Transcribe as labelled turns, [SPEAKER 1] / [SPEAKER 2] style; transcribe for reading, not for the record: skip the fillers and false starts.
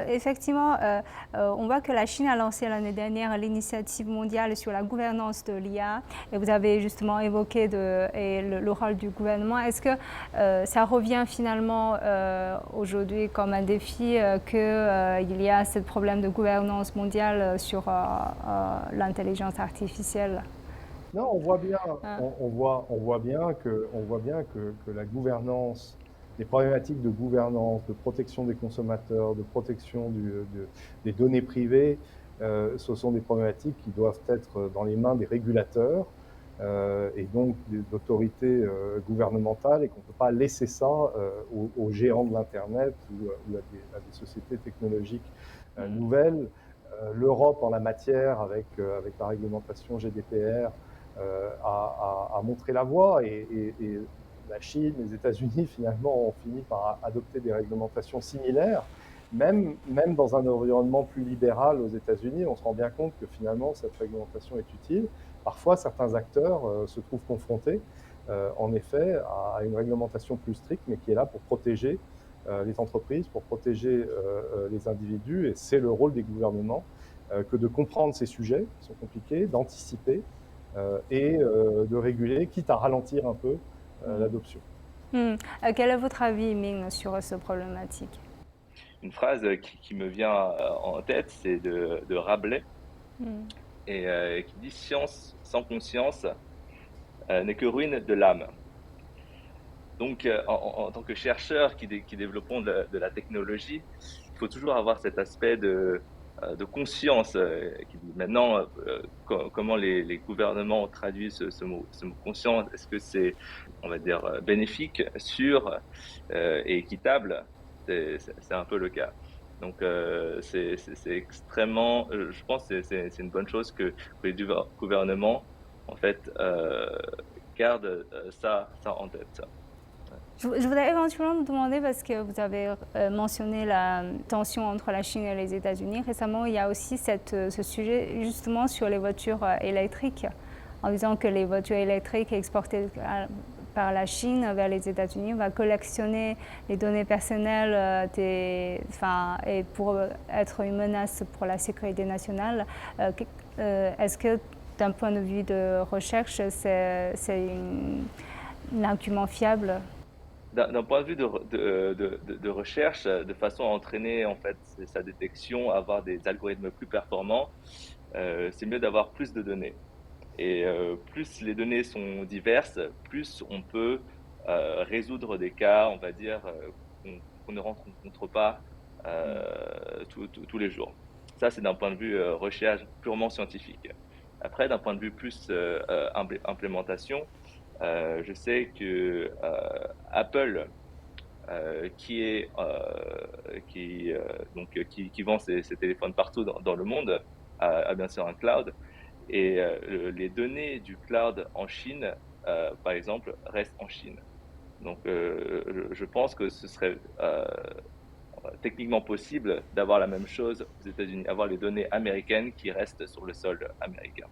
[SPEAKER 1] Effectivement, on voit que la Chine a lancé l'année dernière l'initiative mondiale sur la gouvernance de l'IA et vous avez justement évoqué le rôle du gouvernement. Est-ce que ça revient finalement aujourd'hui comme un défi qu'il y a ce problème de gouvernance mondiale sur l'intelligence artificielle?
[SPEAKER 2] Non, on voit bien,
[SPEAKER 1] Euh,
[SPEAKER 2] on voit bien que la gouvernance, les problématiques de gouvernance, de protection des consommateurs, de protection des données privées, ce sont des problématiques qui doivent être dans les mains des régulateurs et donc d'autorités gouvernementales, et qu'on ne peut pas laisser ça aux géants de l'Internet ou à des sociétés technologiques nouvelles. L'Europe en la matière, avec la réglementation GDPR, a montré la voie, et la Chine, les États-Unis finalement ont fini par adopter des réglementations similaires. Même dans un environnement plus libéral aux États-Unis, on se rend bien compte que finalement cette réglementation est utile. Parfois, certains acteurs se trouvent confrontés, en effet, à une réglementation plus stricte, mais qui est là pour protéger les entreprises, pour protéger les individus, et c'est le rôle des gouvernements que de comprendre ces sujets qui sont compliqués, d'anticiper et de réguler, quitte à ralentir un peu l'adoption.
[SPEAKER 1] hmm. Quel est votre avis, Ming, sur cette problématique?
[SPEAKER 3] Une phrase qui me vient en tête, c'est de Rabelais,
[SPEAKER 1] Hmm.
[SPEAKER 3] et qui dit: Science sans conscience n'est que ruine de l'âme. Donc, en tant que chercheur qui développons de la technologie, il faut toujours avoir cet aspect de conscience qui dit maintenant comment les gouvernements traduisent ce mot conscience. Est-ce que c'est, on va dire, bénéfique, sûr et équitable? C'est un peu le cas. Donc, c'est extrêmement, je pense que c'est une bonne chose que les gouvernements, en fait, gardent ça en tête.
[SPEAKER 1] Je voudrais éventuellement vous demander, parce que vous avez mentionné la tension entre la Chine et les États-Unis. Récemment, il y a aussi ce sujet justement sur les voitures électriques, en disant que les voitures électriques exportées par la Chine vers les États-Unis va collectionner les données personnelles et pour être une menace pour la sécurité nationale. Est-ce que d'un point de vue de recherche, c'est un argument fiable?
[SPEAKER 3] D'un point de vue de recherche, de façon à entraîner en fait sa détection, avoir des algorithmes plus performants, c'est mieux d'avoir plus de données. Et plus les données sont diverses, plus on peut résoudre des cas, on va dire, qu'on ne rencontre pas tous les jours. Ça, c'est d'un point de vue recherche purement scientifique. Après, d'un point de vue plus implémentation, je sais que Apple, qui est qui vend ses téléphones partout dans le monde, a bien sûr un cloud, et les données du cloud en Chine, par exemple, restent en Chine. Donc, je pense que ce serait techniquement possible d'avoir la même chose aux États-Unis, avoir les données américaines qui restent sur le sol américain.